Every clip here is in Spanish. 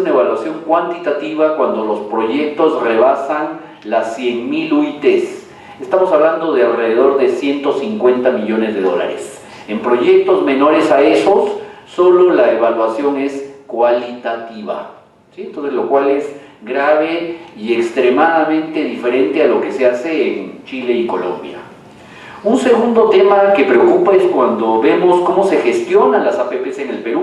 una evaluación cuantitativa cuando los proyectos rebasan las 100.000 UITs. Estamos hablando de alrededor de 150 millones de dólares. En proyectos menores a esos, solo la evaluación es cualitativa, ¿sí? Entonces, lo cual es grave y extremadamente diferente a lo que se hace en Chile y Colombia. Un segundo tema que preocupa es cuando vemos cómo se gestionan las APPs en el Perú.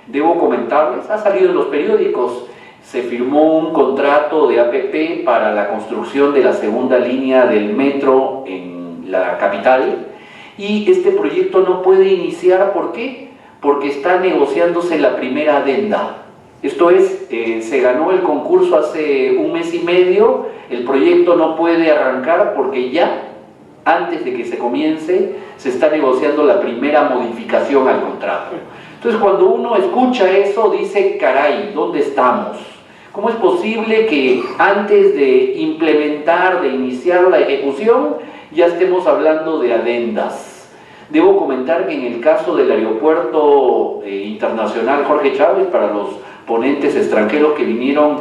Debo comentarles, ha salido en los periódicos, se firmó un contrato de APP para la construcción de la segunda línea del metro en la capital y este proyecto no puede iniciar, ¿por qué? Porque está negociándose la primera adenda. Esto es, se ganó el concurso hace un mes y medio, el proyecto no puede arrancar porque ya, antes de que se comience, se está negociando la primera modificación al contrato. Entonces, cuando uno escucha eso, dice, caray, ¿dónde estamos? ¿Cómo es posible que antes de implementar, de iniciar la ejecución, ya estemos hablando de adendas? Debo comentar que en el caso del aeropuerto internacional Jorge Chávez, para los ponentes extranjeros que vinieron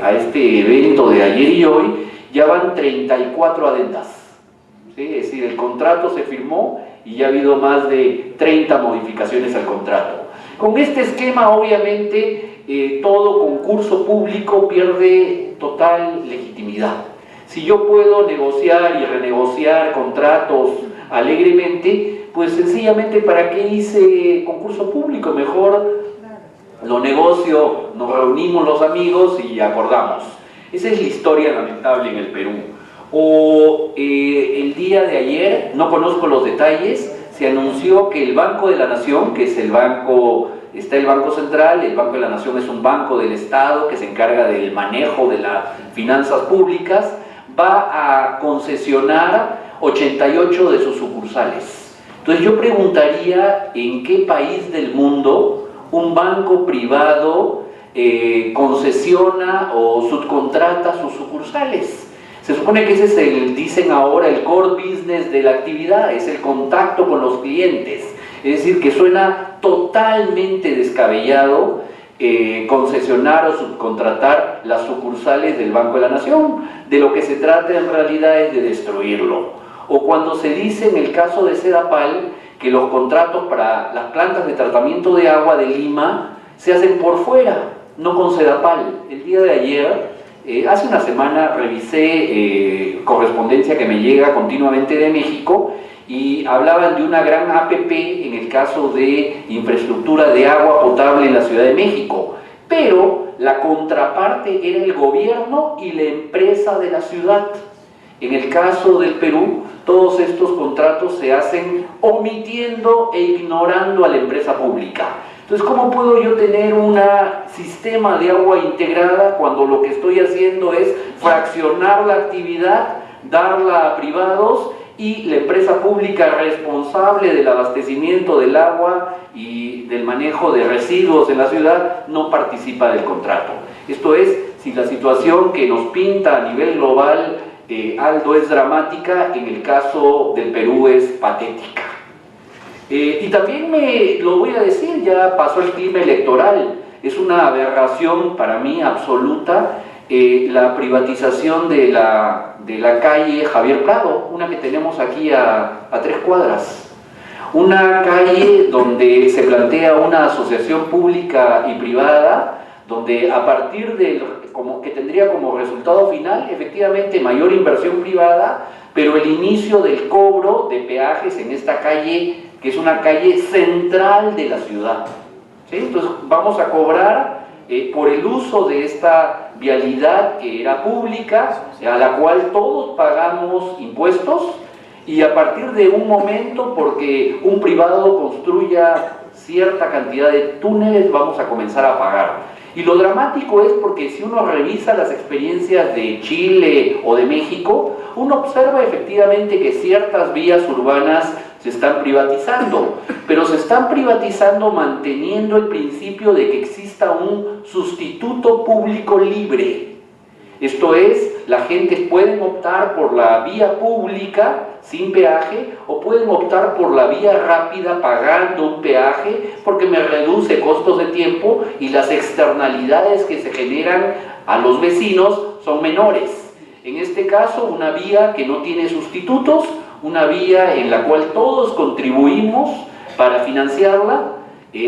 a este evento de ayer y hoy, ya van 34 adendas, ¿sí? Es decir, el contrato se firmó y ya ha habido más de 30 modificaciones al contrato. Con este esquema, obviamente, todo concurso público pierde total legitimidad. Si yo puedo negociar y renegociar contratos alegremente, pues sencillamente, ¿para qué hice concurso público? Mejor lo negocio, nos reunimos los amigos y acordamos. Esa es la historia lamentable en el Perú. O el día de ayer, no conozco los detalles, se anunció que el Banco de la Nación, que es el banco, está el Banco Central, el Banco de la Nación es un banco del Estado que se encarga del manejo de las finanzas públicas, va a concesionar 88 de sus sucursales. Entonces yo preguntaría, ¿en qué país del mundo un banco privado concesiona o subcontrata sus sucursales? Se supone que ese es dicen ahora, el core business de la actividad, es el contacto con los clientes. Es decir, que suena totalmente descabellado concesionar o subcontratar las sucursales del Banco de la Nación. De lo que se trata en realidad es de destruirlo. O cuando se dice en el caso de Sedapal que los contratos para las plantas de tratamiento de agua de Lima se hacen por fuera, no con Sedapal. El día de ayer, hace una semana, revisé correspondencia que me llega continuamente de México y hablaban de una gran APP en el caso de infraestructura de agua potable en la Ciudad de México, pero la contraparte era el gobierno y la empresa de la ciudad. En el caso del Perú, todos estos contratos se hacen omitiendo e ignorando a la empresa pública. Entonces, ¿cómo puedo yo tener un sistema de agua integrada cuando lo que estoy haciendo es fraccionar la actividad, darla a privados y la empresa pública responsable del abastecimiento del agua y del manejo de residuos en la ciudad no participa del contrato? Esto es, si la situación que nos pinta a nivel global Aldo es dramática, en el caso del Perú es patética. Y también lo voy a decir, ya pasó el clima electoral, es una aberración para mí absoluta la privatización de la calle Javier Prado, una que tenemos aquí a 3 cuadras. Una calle donde se plantea una asociación pública y privada, donde a partir que tendría como resultado final, efectivamente, mayor inversión privada, pero el inicio del cobro de peajes en esta calle, que es una calle central de la ciudad, ¿sí? Entonces vamos a cobrar por el uso de esta vialidad que era pública, a la cual todos pagamos impuestos, y a partir de un momento, porque un privado construya cierta cantidad de túneles, vamos a comenzar a pagar. Y lo dramático es porque si uno revisa las experiencias de Chile o de México, uno observa efectivamente que ciertas vías urbanas se están privatizando, pero se están privatizando manteniendo el principio de que exista un sustituto público libre. Esto es, la gente pueden optar por la vía pública sin peaje o pueden optar por la vía rápida pagando un peaje porque me reduce costos de tiempo y las externalidades que se generan a los vecinos son menores. En este caso, una vía que no tiene sustitutos, una vía en la cual todos contribuimos para financiarla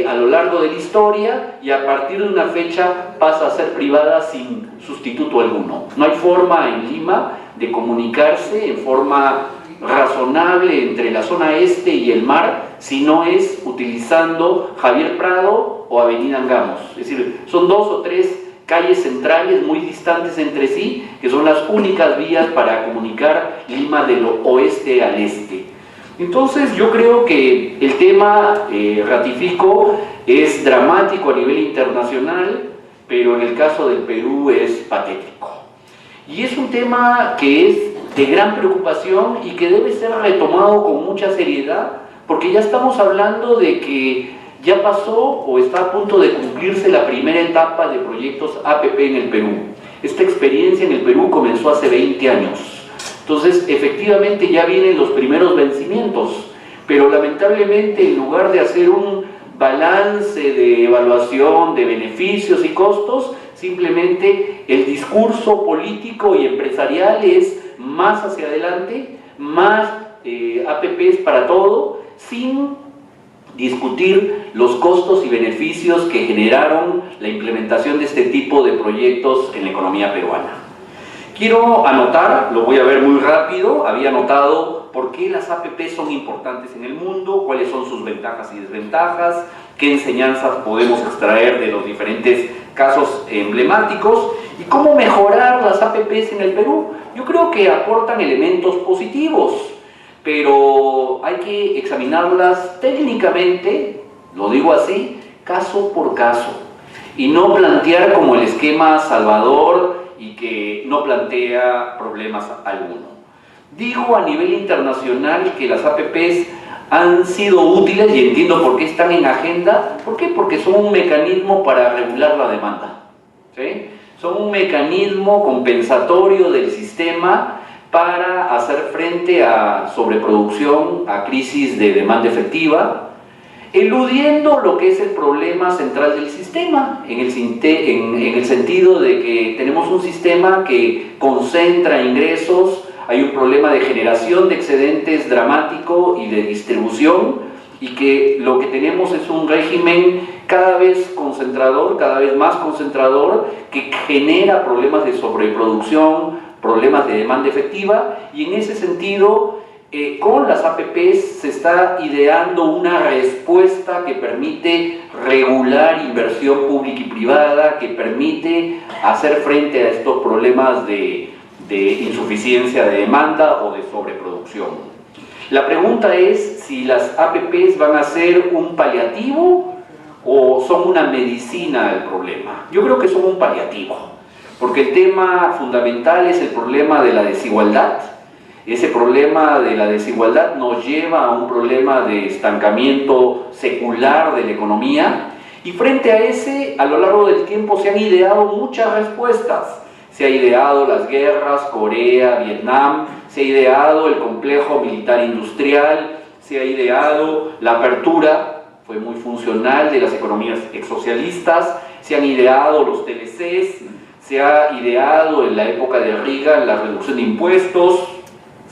a lo largo de la historia, y a partir de una fecha pasa a ser privada sin sustituto alguno. No hay forma en Lima de comunicarse en forma razonable entre la zona este y el mar si no es utilizando Javier Prado o Avenida Angamos. Es decir, son 2 o 3 calles centrales muy distantes entre sí, que son las únicas vías para comunicar Lima del oeste al este. Entonces yo creo que el tema, ratifico, es dramático a nivel internacional, pero en el caso del Perú es patético. Y es un tema que es de gran preocupación y que debe ser retomado con mucha seriedad, porque ya estamos hablando de que ya pasó o está a punto de cumplirse la primera etapa de proyectos APP en el Perú. Esta experiencia en el Perú comenzó hace 20 años. Entonces, efectivamente ya vienen los primeros vencimientos, pero lamentablemente en lugar de hacer un balance de evaluación de beneficios y costos, simplemente el discurso político y empresarial es más hacia adelante, más APPs para todo, sin discutir los costos y beneficios que generaron la implementación de este tipo de proyectos en la economía peruana. Quiero anotar, lo voy a ver muy rápido, había anotado por qué las APP son importantes en el mundo, cuáles son sus ventajas y desventajas, qué enseñanzas podemos extraer de los diferentes casos emblemáticos y cómo mejorar las APPs en el Perú. Yo creo que aportan elementos positivos, pero hay que examinarlas técnicamente, lo digo así, caso por caso, y no plantear como el esquema Salvador y que no plantea problemas alguno. Digo a nivel internacional que las APPs han sido útiles y entiendo por qué están en agenda. ¿Por qué? Porque son un mecanismo para regular la demanda, ¿sí? Son un mecanismo compensatorio del sistema para hacer frente a sobreproducción, a crisis de demanda efectiva, eludiendo lo que es el problema central del sistema, en el sentido de que tenemos un sistema que concentra ingresos, hay un problema de generación de excedentes dramático y de distribución, y que lo que tenemos es un régimen cada vez concentrador, cada vez más concentrador, que genera problemas de sobreproducción, problemas de demanda efectiva, y en ese sentido con las APPs se está ideando una respuesta que permite regular inversión pública y privada, que permite hacer frente a estos problemas de insuficiencia de demanda o de sobreproducción. La pregunta es si las APPs van a ser un paliativo o son una medicina al problema. Yo creo que son un paliativo, porque el tema fundamental es el problema de la desigualdad. Ese problema de la desigualdad nos lleva a un problema de estancamiento secular de la economía, y frente a ese, a lo largo del tiempo se han ideado muchas respuestas. Se ha ideado las guerras, Corea, Vietnam, se ha ideado el complejo militar industrial, se ha ideado la apertura, fue muy funcional, de las economías exsocialistas, se han ideado los TLCs, se ha ideado en la época de Reagan la reducción de impuestos,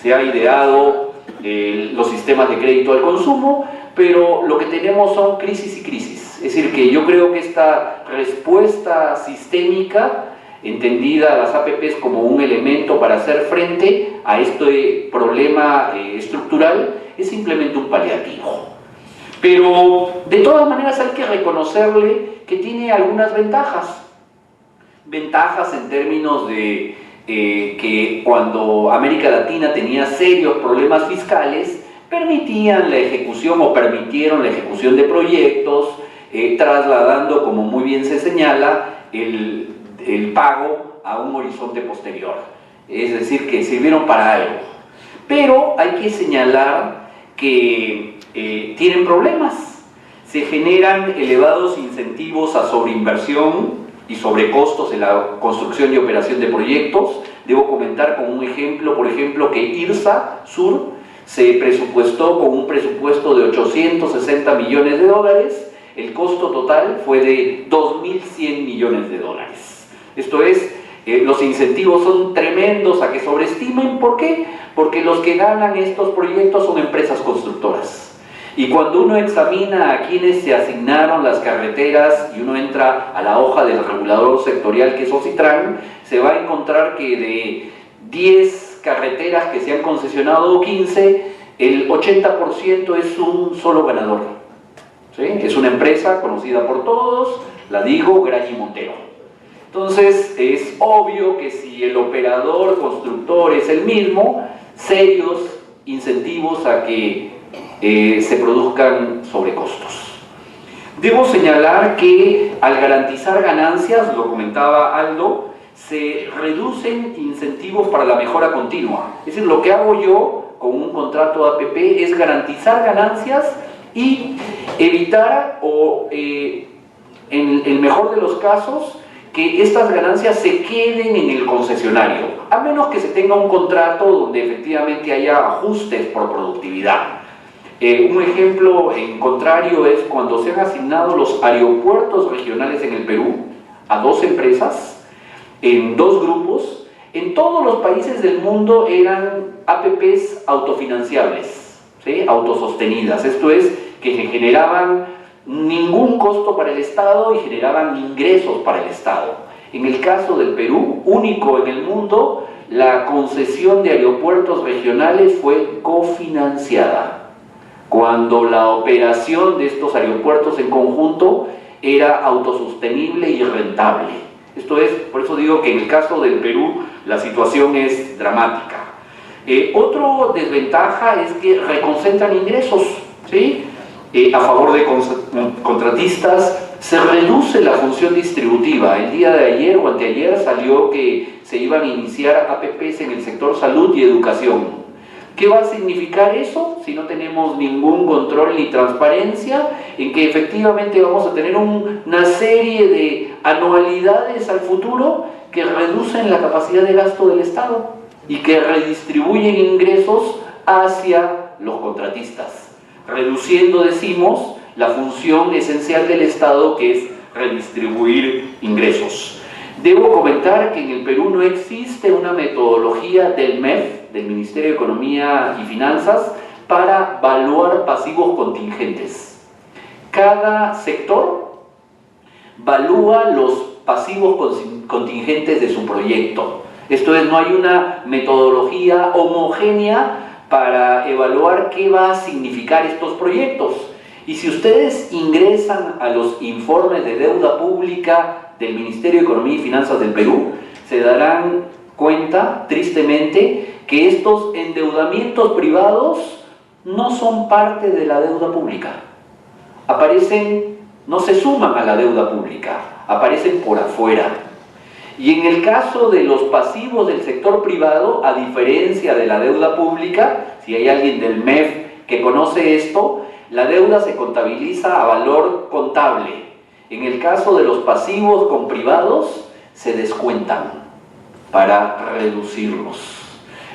se ha ideado los sistemas de crédito al consumo, pero lo que tenemos son crisis y crisis. Es decir, que yo creo que esta respuesta sistémica, entendida a las APPs como un elemento para hacer frente a este problema estructural, es simplemente un paliativo. Pero de todas maneras hay que reconocerle que tiene algunas ventajas. Ventajas en términos de que cuando América Latina tenía serios problemas fiscales, permitían la ejecución o permitieron la ejecución de proyectos, trasladando, como muy bien se señala, el pago a un horizonte posterior. Es decir, que sirvieron para algo. Pero hay que señalar que tienen problemas. Se generan elevados incentivos a sobreinversión, y sobrecostos en la construcción y operación de proyectos. Debo comentar con un ejemplo, por ejemplo, que IRSA Sur se presupuestó con un presupuesto de 860 millones de dólares, el costo total fue de 2.100 millones de dólares. Esto es, los incentivos son tremendos a que sobreestimen. ¿Por qué? Porque los que ganan estos proyectos son empresas constructoras. Y cuando uno examina a quienes se asignaron las carreteras y uno entra a la hoja del regulador sectorial que es OCITRAN, se va a encontrar que de 10 carreteras que se han concesionado, 15, el 80% es un solo ganador. ¿Sí? Es una empresa conocida por todos, la digo, Graña y Montero. Entonces es obvio que si el operador constructor es el mismo, serios incentivos a que se produzcan sobrecostos. Debo señalar que al garantizar ganancias, lo comentaba Aldo, se reducen incentivos para la mejora continua. Es decir, lo que hago yo con un contrato APP es garantizar ganancias y evitar, o en el mejor de los casos, que estas ganancias se queden en el concesionario, a menos que se tenga un contrato donde efectivamente haya ajustes por productividad. Un ejemplo en contrario es cuando se han asignado los aeropuertos regionales en el Perú a 2 empresas, en 2 grupos. En todos los países del mundo eran APPs autofinanciables, ¿sí? Autosostenidas, esto es, que generaban ningún costo para el Estado y generaban ingresos para el Estado. En el caso del Perú, único en el mundo, la concesión de aeropuertos regionales fue cofinanciada, cuando la operación de estos aeropuertos en conjunto era autosostenible y rentable. Esto es, por eso digo que en el caso del Perú la situación es dramática. Otra desventaja es que reconcentran ingresos, ¿sí? A favor de contratistas, se reduce la función distributiva. El día de ayer o anteayer salió que se iban a iniciar APPs en el sector salud y educación. ¿Qué va a significar eso? Si no tenemos ningún control ni transparencia, en que efectivamente vamos a tener una serie de anualidades al futuro que reducen la capacidad de gasto del Estado y que redistribuyen ingresos hacia los contratistas, reduciendo, decimos, la función esencial del Estado, que es redistribuir ingresos. Debo comentar que en el Perú no existe una metodología del MEF, del Ministerio de Economía y Finanzas, para evaluar pasivos contingentes. Cada sector evalúa los pasivos contingentes de su proyecto. Esto es, no hay una metodología homogénea para evaluar qué va a significar estos proyectos. Y si ustedes ingresan a los informes de deuda pública del Ministerio de Economía y Finanzas del Perú, se darán cuenta, tristemente, que estos endeudamientos privados no son parte de la deuda pública. Aparecen, no se suman a la deuda pública, aparecen por afuera. Y en el caso de los pasivos del sector privado, a diferencia de la deuda pública, si hay alguien del MEF que conoce esto, la deuda se contabiliza a valor contable. En el caso de los pasivos con privados, se descuentan para reducirlos.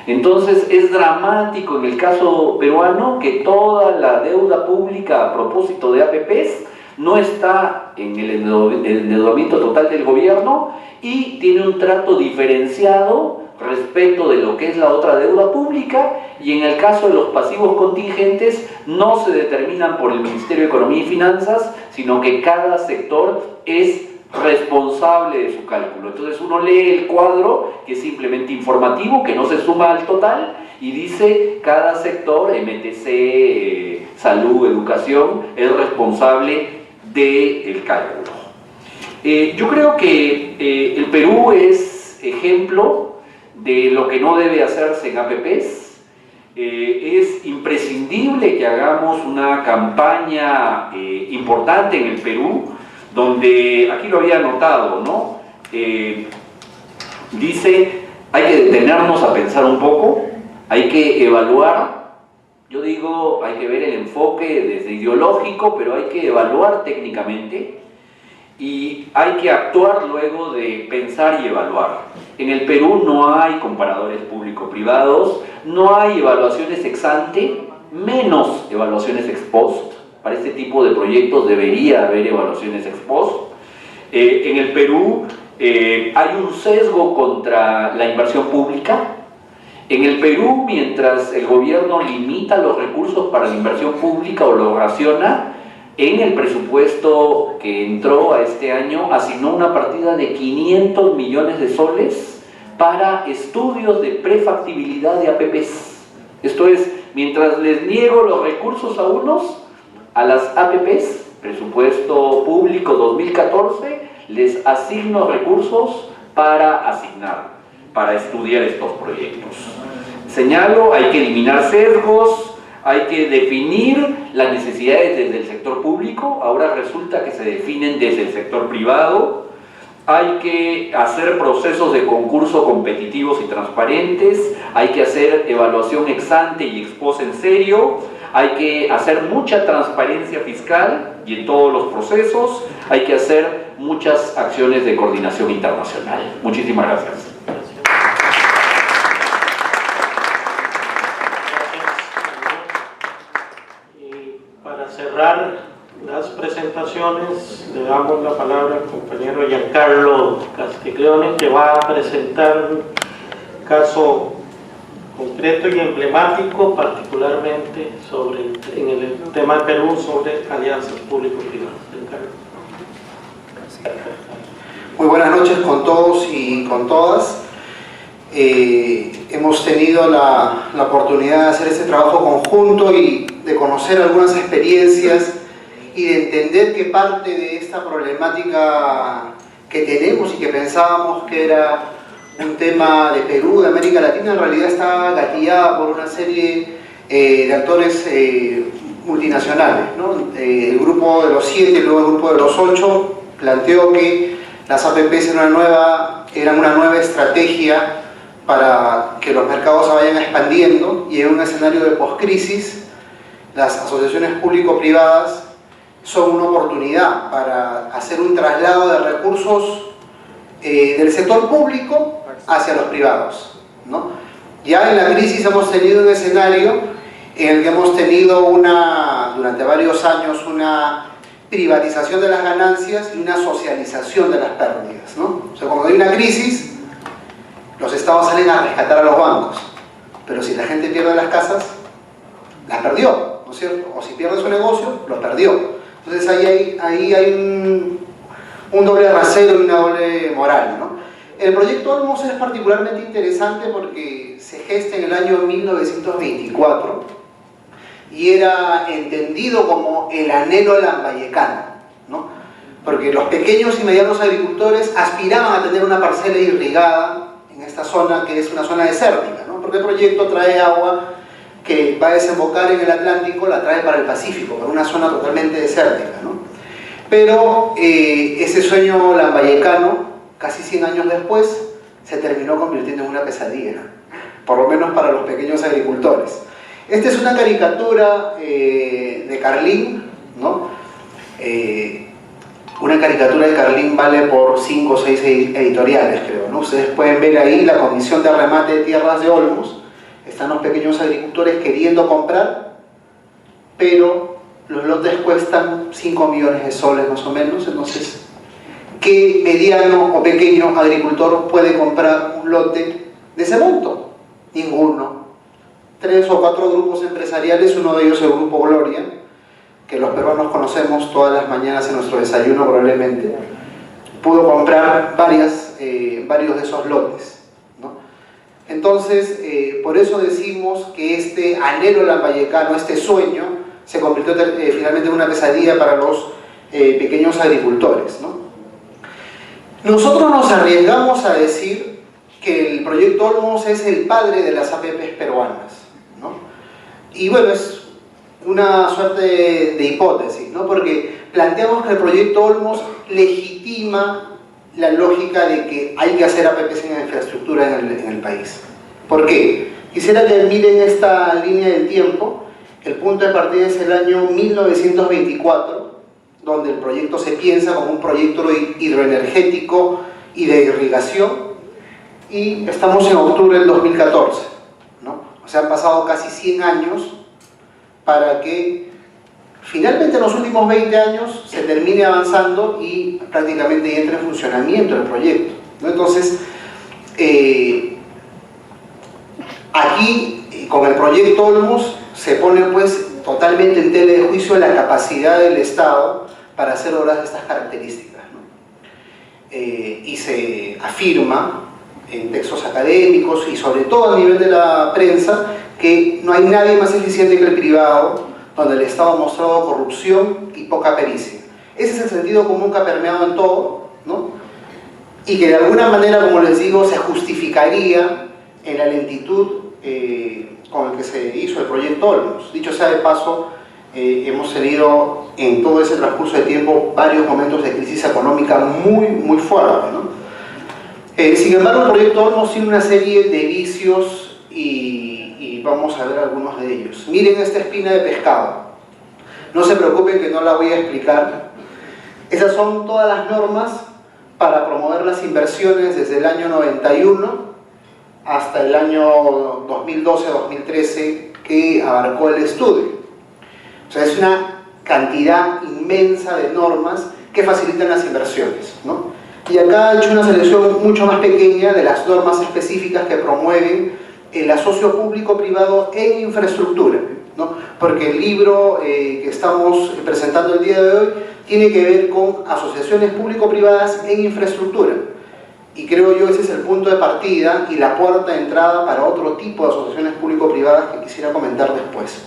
Entonces es dramático en el caso peruano que toda la deuda pública a propósito de APPs no está en el endeudamiento total del gobierno y tiene un trato diferenciado respecto de lo que es la otra deuda pública, y en el caso de los pasivos contingentes no se determinan por el Ministerio de Economía y Finanzas, sino que cada sector es responsable de su cálculo. Entonces uno lee el cuadro, que es simplemente informativo, que no se suma al total, y dice cada sector, MTC, salud, educación, es responsable del cálculo. Yo creo que el Perú es ejemplo de lo que no debe hacerse en APPs. Es imprescindible que hagamos una campaña importante en el Perú, donde, aquí lo había anotado, ¿no? Dice, hay que detenernos a pensar un poco, hay que evaluar, yo digo, hay que ver el enfoque desde ideológico, pero hay que evaluar técnicamente, y hay que actuar luego de pensar y evaluar. En el Perú no hay comparadores público-privados, no hay evaluaciones ex ante, menos evaluaciones ex post. Para este tipo de proyectos debería haber evaluaciones ex post. En el Perú hay un sesgo contra la inversión pública. En el Perú, mientras el gobierno limita los recursos para la inversión pública o lo raciona, en el presupuesto que entró a este año asignó una partida de 500 millones de soles para estudios de prefactibilidad de APPs. Esto es, mientras les niego los recursos a unos, a las APPs, presupuesto público 2014, les asigno recursos para estudiar estos proyectos. Señalo, hay que eliminar sesgos, hay que definir las necesidades desde el sector público, ahora resulta que se definen desde el sector privado, hay que hacer procesos de concurso competitivos y transparentes, hay que hacer evaluación ex ante y ex post en serio, hay que hacer mucha transparencia fiscal y en todos los procesos, hay que hacer muchas acciones de coordinación internacional. Muchísimas gracias. Cerrar las presentaciones, le damos la palabra al compañero Giancarlo Castiglione, que va a presentar un caso concreto y emblemático, particularmente en el tema de Perú, sobre alianzas público-privadas. Muy buenas noches con todos y con todas. Hemos tenido la oportunidad de hacer este trabajo conjunto y de conocer algunas experiencias y de entender que parte de esta problemática que tenemos y que pensábamos que era un tema de Perú, de América Latina, en realidad está gatillada por una serie de actores multinacionales, ¿no? El grupo de los 7 y luego el grupo de los 8 planteó que las APPs eran una nueva estrategia para que los mercados se vayan expandiendo, y en un escenario de poscrisis las asociaciones público-privadas son una oportunidad para hacer un traslado de recursos del sector público hacia los privados, ¿no? Ya en la crisis hemos tenido un escenario en el que hemos tenido durante varios años una privatización de las ganancias y una socialización de las pérdidas, ¿no? O sea, cuando hay una crisis, los estados salen a rescatar a los bancos, pero si la gente pierde las casas, las perdió, ¿no es cierto? O si pierde su negocio, lo perdió. Entonces ahí hay un doble rasero y una doble moral, ¿no? El proyecto Olmos es particularmente interesante porque se gesta en el año 1924 y era entendido como el anhelo lambayecano, ¿no? Porque los pequeños y medianos agricultores aspiraban a tener una parcela irrigada en esta zona, que es una zona desértica, ¿no? Porque el proyecto trae agua que va a desembocar en el Atlántico, la trae para el Pacífico, para una zona totalmente desértica, ¿no? Pero ese sueño lambayecano, casi 100 años después, se terminó convirtiendo en una pesadilla, por lo menos para los pequeños agricultores. Esta es una caricatura de Carlín, ¿no? Una caricatura de Carlín vale por 5 o 6 editoriales, creo, ¿no? Ustedes pueden ver ahí la Comisión de Remate de Tierras de Olmos. Están los pequeños agricultores queriendo comprar, pero los lotes cuestan 5 millones de soles más o menos. Entonces, ¿qué mediano o pequeño agricultor puede comprar un lote de ese monto? Ninguno. 3 o 4 grupos empresariales, uno de ellos el Grupo Gloria, que los peruanos conocemos todas las mañanas en nuestro desayuno probablemente, pudo comprar varios de esos lotes, ¿no? Entonces, por eso decimos que este anhelo lambayecano, este sueño, se convirtió finalmente en una pesadilla para los pequeños agricultores, ¿no? Nosotros nos arriesgamos a decir que el proyecto Olmos es el padre de las APPs peruanas, ¿no? Y bueno, es una suerte de hipótesis, ¿no? Porque planteamos que el proyecto Olmos legitima la lógica de que hay que hacer APPs en la infraestructura en el país. ¿Por qué? Quisiera que miren esta línea del tiempo. El punto de partida es el año 1924 donde el proyecto se piensa como un proyecto hidroenergético y de irrigación, y estamos en octubre del 2014, ¿no? O sea, han pasado casi 100 años para que finalmente en los últimos 20 años se termine avanzando y prácticamente entre en funcionamiento el proyecto, ¿no? Entonces, aquí con el proyecto Olmos se pone pues totalmente en tela de juicio la capacidad del Estado para hacer obras de estas características, ¿no? Y se afirma en textos académicos y sobre todo a nivel de la prensa que no hay nadie más eficiente que el privado, donde el Estado ha mostrado corrupción y poca pericia. Ese es el sentido común que ha permeado en todo, ¿no? Y que de alguna manera, como les digo, se justificaría en la lentitud con el que se hizo el proyecto Olmos. Dicho sea de paso, hemos tenido en todo ese transcurso de tiempo varios momentos de crisis económica muy fuerte, ¿no? Sin embargo, el proyecto Olmos tiene una serie de vicios y vamos a ver algunos de ellos. Miren esta espina de pescado. No se preocupen que no la voy a explicar. Esas son todas las normas para promover las inversiones desde el año 91 hasta el año 2012-2013 que abarcó el estudio. O sea, es una cantidad inmensa de normas que facilitan las inversiones, ¿no? Y acá he hecho una selección mucho más pequeña de las normas específicas que promueven el asocio público-privado en infraestructura, ¿no? Porque el libro que estamos presentando el día de hoy tiene que ver con asociaciones público-privadas en infraestructura. Y creo yo ese es el punto de partida y la puerta de entrada para otro tipo de asociaciones público-privadas que quisiera comentar después.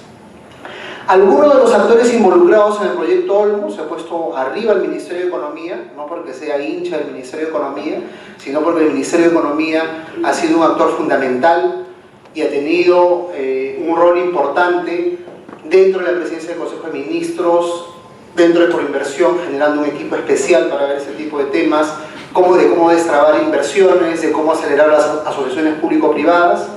Algunos de los actores involucrados en el proyecto Olmos, he puesto arriba el Ministerio de Economía, no porque sea hincha del Ministerio de Economía, sino porque el Ministerio de Economía ha sido un actor fundamental y ha tenido un rol importante dentro de la presidencia del Consejo de Ministros, dentro de Proinversión, generando un equipo especial para ver ese tipo de temas, de cómo destrabar inversiones, de cómo acelerar las asociaciones público-privadas.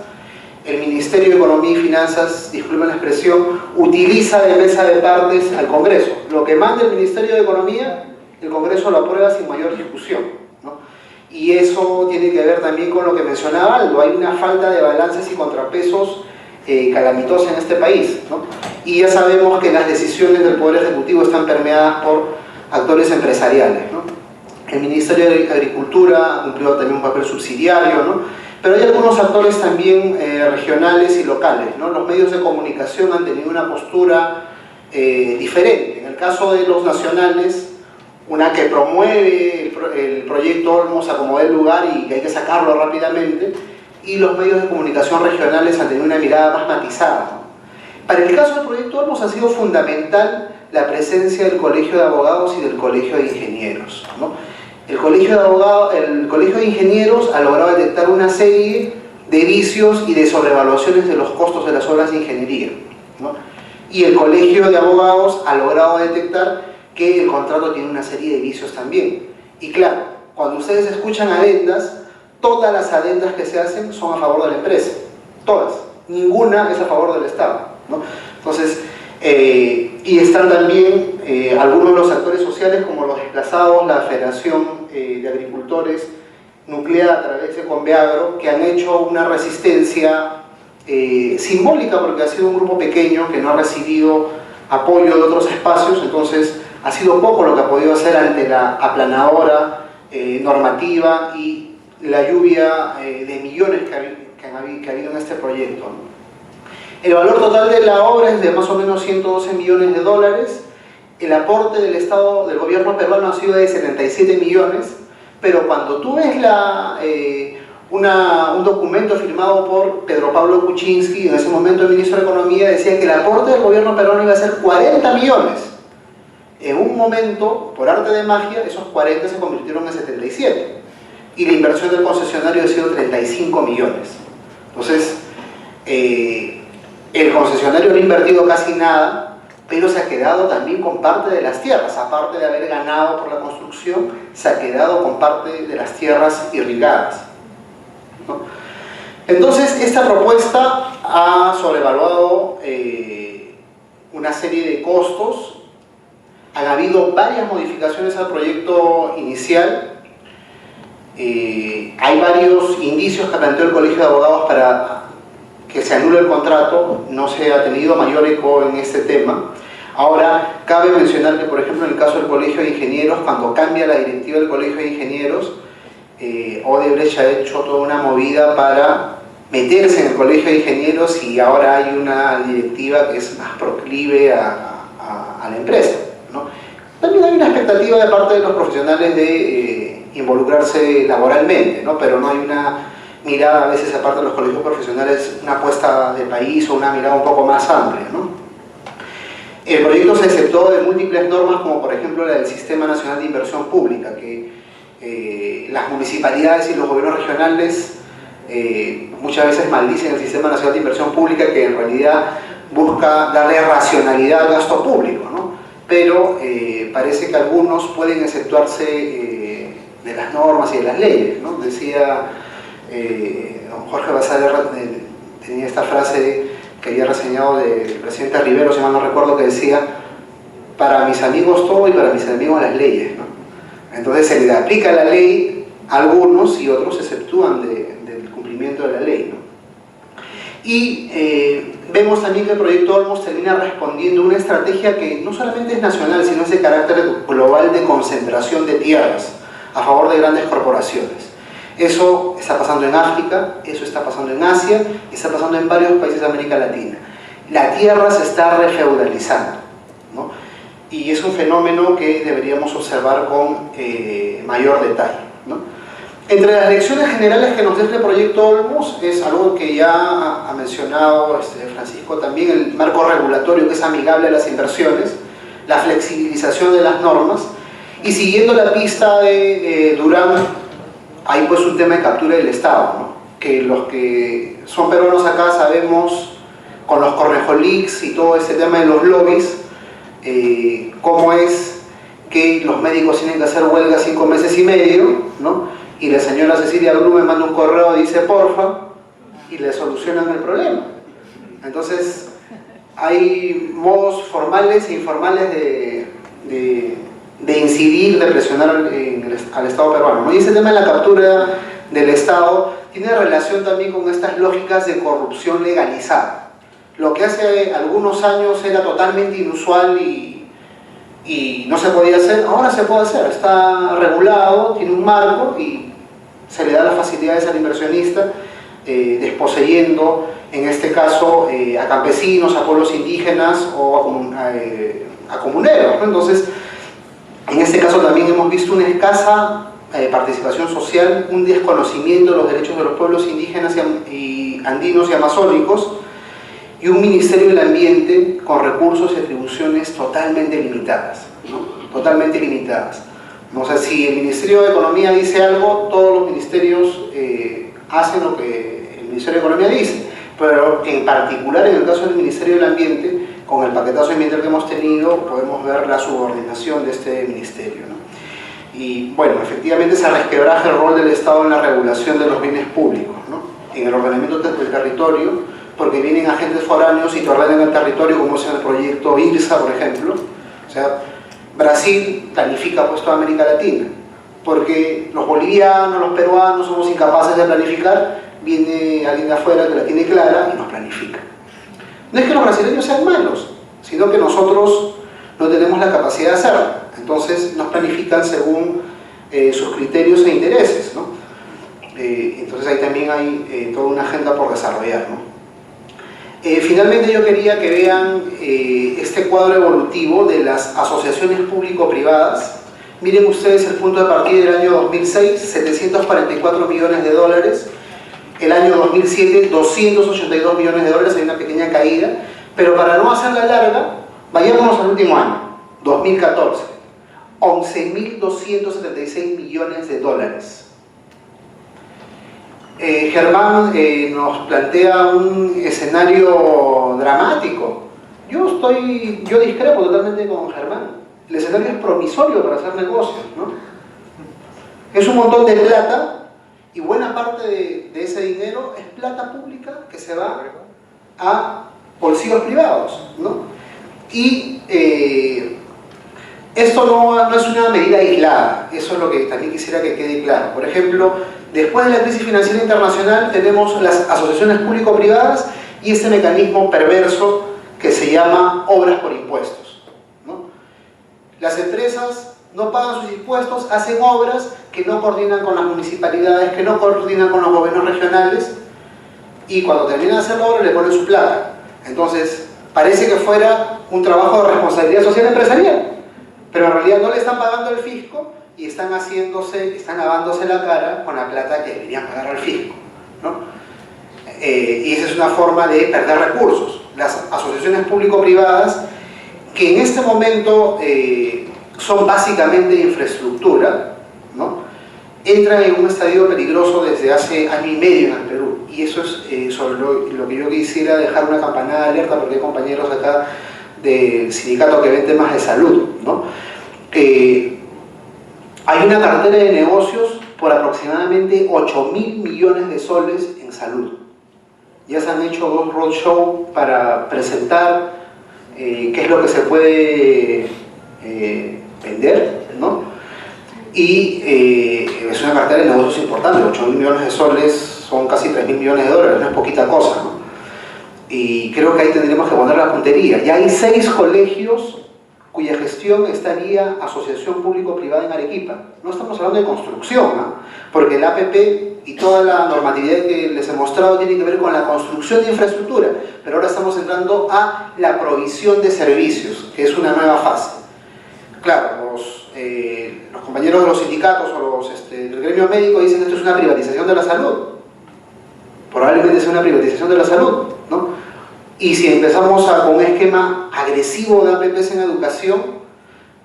El Ministerio de Economía y Finanzas, disculpen la expresión, utiliza de mesa de partes al Congreso. Lo que manda el Ministerio de Economía, el Congreso lo aprueba sin mayor discusión, ¿no? Y eso tiene que ver también con lo que mencionaba Aldo. Hay una falta de balances y contrapesos calamitosa en este país, ¿no? Y ya sabemos que las decisiones del Poder Ejecutivo están permeadas por actores empresariales, ¿no? El Ministerio de Agricultura ha cumplido también un papel subsidiario, ¿no? Pero hay algunos actores también regionales y locales, ¿no? Los medios de comunicación han tenido una postura diferente. En el caso de los nacionales, una que promueve el proyecto Olmos a como dé lugar y que hay que sacarlo rápidamente, y los medios de comunicación regionales han tenido una mirada más matizada, ¿no? Para el caso del proyecto Olmos ha sido fundamental la presencia del Colegio de Abogados y del Colegio de Ingenieros, ¿no? El Colegio de Ingenieros ha logrado detectar una serie de vicios y de sobrevaluaciones de los costos de las obras de ingeniería, ¿no? Y el Colegio de Abogados ha logrado detectar que el contrato tiene una serie de vicios también. Y claro, cuando ustedes escuchan adendas, todas las adendas que se hacen son a favor de la empresa, todas, ninguna es a favor del Estado, ¿no? Entonces, y están también algunos de los actores sociales como los desplazados, la Federación de Agricultores nucleada a través de Conveagro, que han hecho una resistencia simbólica porque ha sido un grupo pequeño que no ha recibido apoyo de otros espacios, entonces ha sido poco lo que ha podido hacer ante la aplanadora normativa y la lluvia de millones que ha habido en este proyecto, ¿no? El valor total de la obra es de más o menos 112 millones de dólares. El aporte del Estado, del gobierno peruano, ha sido de 77 millones, pero cuando tú ves un documento firmado por Pedro Pablo Kuczynski, en ese momento el ministro de Economía, decía que el aporte del gobierno peruano iba a ser 40 millones. En un momento, por arte de magia, esos 40 se convirtieron en 77. Y la inversión del concesionario ha sido 35 millones. Entonces, el concesionario no ha invertido casi nada, pero se ha quedado también con parte de las tierras. Aparte de haber ganado por la construcción, se ha quedado con parte de las tierras irrigadas, ¿no? Entonces, esta propuesta ha sobrevaluado una serie de costos, han habido varias modificaciones al proyecto inicial. Hay varios indicios que planteó el Colegio de Abogados para que se anule el contrato. No se ha tenido mayor eco en este tema. Ahora, cabe mencionar que, por ejemplo, en el caso del Colegio de Ingenieros, cuando cambia la directiva del Colegio de Ingenieros, Odebrecht ha hecho toda una movida para meterse en el Colegio de Ingenieros, y ahora hay una directiva que es más proclive a la empresa, ¿no? También hay una expectativa de parte de los profesionales de involucrarse laboralmente, ¿no? Pero no hay una mirada, a veces, aparte de los colegios profesionales, una apuesta de país o una mirada un poco más amplia, ¿no? El proyecto se exceptó de múltiples normas, como por ejemplo la del Sistema Nacional de Inversión Pública, que las municipalidades y los gobiernos regionales muchas veces maldicen el Sistema Nacional de Inversión Pública, que en realidad busca darle racionalidad al gasto público, ¿no? Pero parece que algunos pueden exceptuarse de las normas y de las leyes, ¿no? Decía don Jorge Basadre, tenía esta frase que había reseñado del presidente Rivero, si mal no recuerdo, que decía: para mis amigos todo y para mis enemigos las leyes, ¿no? Entonces se le aplica la ley a algunos y otros se exceptúan del cumplimiento de la ley, ¿no? Y vemos también que el proyecto Olmos termina respondiendo a una estrategia que no solamente es nacional, sino es de carácter global, de concentración de tierras a favor de grandes corporaciones. Eso está pasando en África, eso está pasando en Asia, está pasando en varios países de América Latina. La tierra se está refeudalizando, ¿no? Y es un fenómeno que deberíamos observar con mayor detalle, ¿no? Entre las lecciones generales que nos deja el proyecto Olmos es algo que ya ha mencionado Francisco también: el marco regulatorio, que es amigable a las inversiones, la flexibilización de las normas, y siguiendo la pista de Durán, hay pues un tema de captura del Estado, ¿no? Que los que son peruanos acá sabemos, con los Correjolix y todo este tema de los lobbies, cómo es que los médicos tienen que hacer huelga 5 meses y medio, ¿no? Y la señora Cecilia Bru me manda un correo y dice porfa, y le solucionan el problema. Entonces hay modos formales e informales de incidir, de presionar al Estado peruano, ¿no? Y ese tema de la captura del Estado tiene relación también con estas lógicas de corrupción legalizada. Lo que hace algunos años era totalmente inusual y no se podía hacer, ahora se puede hacer, está regulado, tiene un marco y se le da las facilidades al inversionista, desposeyendo, en este caso, a campesinos, a pueblos indígenas o a comuneros, ¿no? Entonces, en este caso también hemos visto una escasa participación social, un desconocimiento de los derechos de los pueblos indígenas y andinos y amazónicos, y un Ministerio del Ambiente con recursos y atribuciones totalmente limitadas, ¿no? Totalmente limitadas. O sea, si el Ministerio de Economía dice algo, todos los ministerios hacen lo que el Ministerio de Economía dice, pero en particular en el caso del Ministerio del Ambiente, con el paquetazo ambiental que hemos tenido, podemos ver la subordinación de este ministerio, ¿no? Y bueno, efectivamente se resquebraja el rol del Estado en la regulación de los bienes públicos, ¿no? En el ordenamiento del territorio, porque vienen agentes foráneos y te ordenan el territorio, como es en el proyecto IRSA, por ejemplo. O sea, Brasil planifica pues toda América Latina, porque los bolivianos, los peruanos somos incapaces de planificar, viene alguien de afuera que la tiene clara y nos planifica. No es que los brasileños sean malos, sino que nosotros no tenemos la capacidad de hacerlo. Entonces nos planifican según sus criterios e intereses, ¿no? Entonces ahí también hay toda una agenda por desarrollar, ¿no? Finalmente yo quería que vean este cuadro evolutivo de las asociaciones público-privadas. Miren ustedes el punto de partida del año 2006, 744 millones de dólares. El año 2007, 282 millones de dólares, hay una pequeña caída. Pero para no hacerla larga, vayámonos al último año, 2014. 11.276 millones de dólares. Germán nos plantea un escenario dramático. Yo discrepo totalmente con Germán. El escenario es promisorio para hacer negocios, ¿no? Es un montón de plata y buena parte de ese dinero es plata pública que se va a bolsillos privados, ¿no? Y Esto no es una medida aislada, eso es lo que también quisiera que quede claro. Por ejemplo, después de la crisis financiera internacional tenemos las asociaciones público-privadas y este mecanismo perverso que se llama obras por impuestos, ¿no? Las empresas no pagan sus impuestos, hacen obras que no coordinan con las municipalidades, que no coordinan con los gobiernos regionales, y cuando terminan de hacer la obra le ponen su plata. Entonces, parece que fuera un trabajo de responsabilidad social empresarial, pero en realidad no le están pagando al fisco y están lavándose la cara con la plata que deberían pagar al fisco, ¿no? Y esa es una forma de perder recursos. Las asociaciones público-privadas, que en este momento son básicamente infraestructura, ¿no?, entran en un estadio peligroso desde hace año y medio en el Perú. Y eso es sobre lo que yo quisiera dejar una campanada de alerta, porque hay compañeros acá del sindicato que ven temas de salud, ¿no? Hay una cartera de negocios por aproximadamente 8.000 millones de soles en salud. Ya se han hecho 2 roadshows para presentar qué es lo que se puede vender, ¿no? Y es una cartera de negocios importante. 8.000 millones de soles son casi 3.000 millones de dólares, no es poquita cosa, ¿no? Y creo que ahí tendremos que poner la puntería. Ya hay 6 colegios cuya gestión estaría asociación público-privada en Arequipa. No estamos hablando de construcción, ¿no?, porque el APP y toda la normatividad que les he mostrado tiene que ver con la construcción de infraestructura, pero ahora estamos entrando a la provisión de servicios, que es una nueva fase. Claro, los compañeros de los sindicatos o del gremio médico dicen que esto es una privatización de la salud. Probablemente sea una privatización de la salud, ¿no? Y si empezamos con un esquema agresivo de APPs en educación,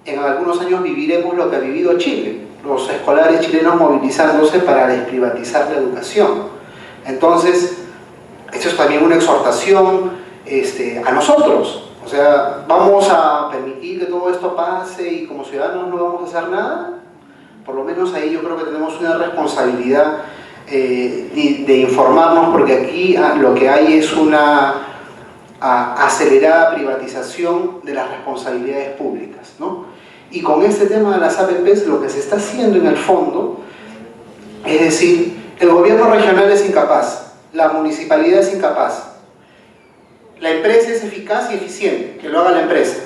en algunos años viviremos lo que ha vivido Chile, los escolares chilenos movilizándose para desprivatizar la educación. Entonces, esto es también una exhortación a nosotros. O sea, ¿vamos a permitir que todo esto pase y como ciudadanos no vamos a hacer nada? Por lo menos ahí yo creo que tenemos una responsabilidad de informarnos, porque aquí lo que hay es una acelerada privatización de las responsabilidades públicas, ¿no? Y con este tema de las APPs lo que se está haciendo en el fondo es decir, el gobierno regional es incapaz, la municipalidad es incapaz, la empresa es eficaz y eficiente, que lo haga la empresa.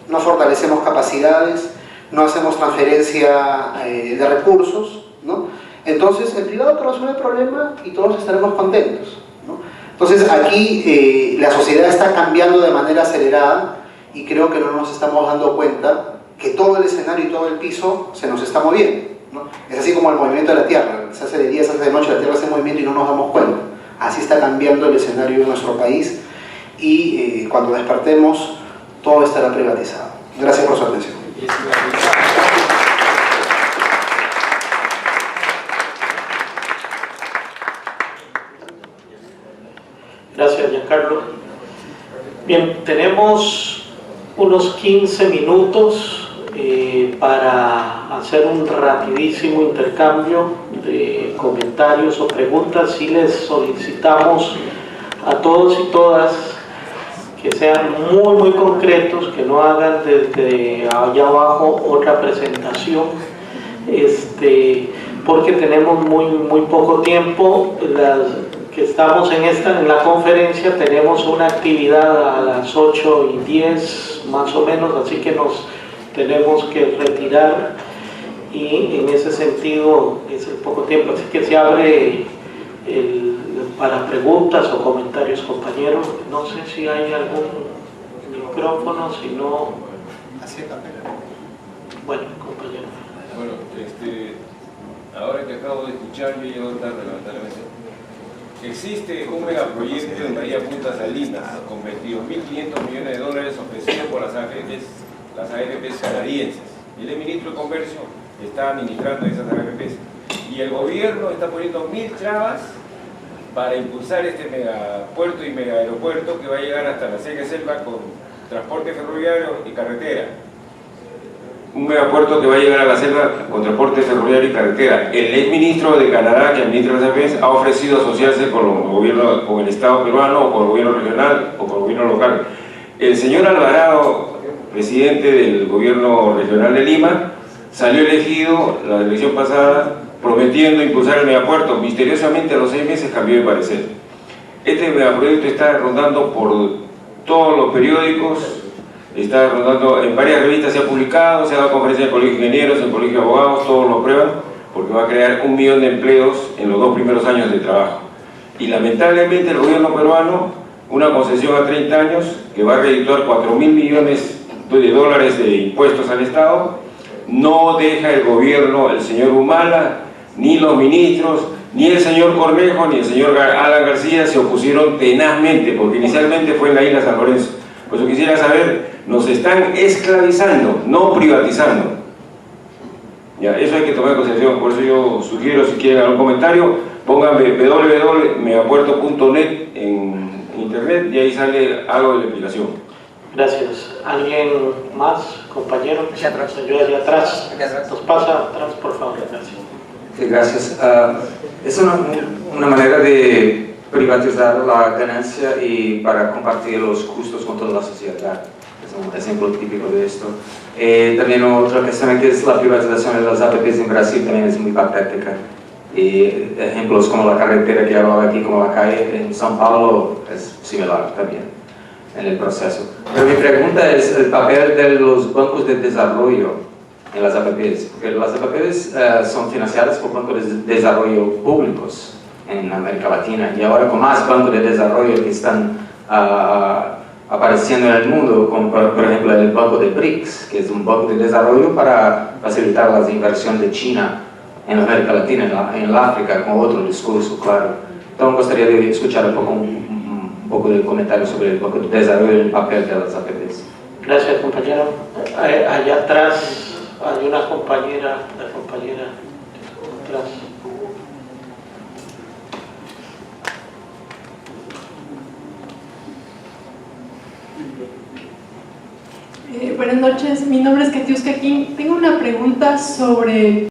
No fortalecemos capacidades, no hacemos transferencia de recursos, ¿no? Entonces el privado te resuelve el problema y todos estaremos contentos, ¿no? Entonces aquí la sociedad está cambiando de manera acelerada y creo que no nos estamos dando cuenta que todo el escenario y todo el piso se nos está moviendo, ¿no? Es así como el movimiento de la Tierra, se hace de día, se hace de noche, la Tierra hace movimiento y no nos damos cuenta. Así está cambiando el escenario de nuestro país y cuando despertemos todo estará privatizado. Gracias por su atención. Gracias, Giancarlo. Bien, tenemos unos 15 minutos para hacer un rapidísimo intercambio de comentarios o preguntas. Y les solicitamos a todos y todas que sean muy concretos, que no hagan desde allá abajo otra presentación, porque tenemos muy poco tiempo. Que estamos en la conferencia tenemos una actividad a las 8:10 más o menos, así que nos tenemos que retirar y en ese sentido es el poco tiempo, así que se abre para preguntas o comentarios, compañeros. No sé si hay algún micrófono, si no... Bueno, compañero. Bueno, ahora que acabo de escuchar, yo llego tarde, lamentablemente. Existe un megaproyecto en Bahía Punta Salinas con 22.500 millones de dólares ofrecidos por las AFPs canadienses. El ministro de Comercio está administrando esas AFPs. Y el gobierno está poniendo 1.000 trabas para impulsar este megapuerto y megaaeropuerto que va a llegar hasta la Sega Selva con transporte ferroviario y carretera. Un megapuerto que va a llegar a la selva con transporte ferroviario y carretera. El exministro de Canadá, que administra las AFPs, ha ofrecido asociarse con el Estado peruano, o con el gobierno regional, o con el gobierno local. El señor Alvarado presidente del gobierno regional de Lima, salió elegido la elección pasada prometiendo impulsar el megapuerto. Misteriosamente a los 6 meses cambió de parecer. Este megaproyecto está rondando por todos los periódicos, está rondando en varias revistas, se ha publicado, se ha dado conferencias en el Colegio de Ingenieros, en el Colegio de Abogados, todos lo aprueban, porque va a crear 1 millón de empleos en los 2 primeros años de trabajo. Y lamentablemente el gobierno peruano, una concesión a 30 años que va a redituar 4.000 millones de dólares de impuestos al Estado, no deja el gobierno, el señor Humala, ni los ministros, ni el señor Cornejo, ni el señor Alan García se opusieron tenazmente, porque inicialmente fue en la isla San Lorenzo. Por eso quisiera saber, nos están esclavizando, no privatizando. Ya, eso hay que tomar en consideración, por eso yo sugiero, si quieren algún comentario, pongan www.megapuerto.net en internet y ahí sale algo de la explicación. Gracias. ¿Alguien más, compañero? Hacia atrás. Yo hacia atrás. Hacia atrás. Nos pasa atrás, por favor. Gracias. Sí, gracias. Es una manera de privatizar la ganancia y para compartir los costos con toda la sociedad. Es un ejemplo típico de esto. También otra cuestión que es la privatización de las APPs en Brasil también es muy patética. Y ejemplos como la carretera que hablaba aquí, como la calle en São Paulo, es similar también en el proceso. Pero mi pregunta es el papel de los bancos de desarrollo en las APPs, porque las APPs son financiadas por bancos de desarrollo públicos en América Latina, y ahora con más bancos de desarrollo que están apareciendo en el mundo, como por ejemplo el banco de BRICS, que es un banco de desarrollo para facilitar las inversiones de China en América Latina, en el África, con otro discurso, claro. Entonces me gustaría de escuchar un poco de comentario sobre el banco de desarrollo y el papel de las APPs. Gracias, compañero. Allá atrás hay una compañera, atrás. Buenas noches, mi nombre es Katiuska King. Tengo una pregunta sobre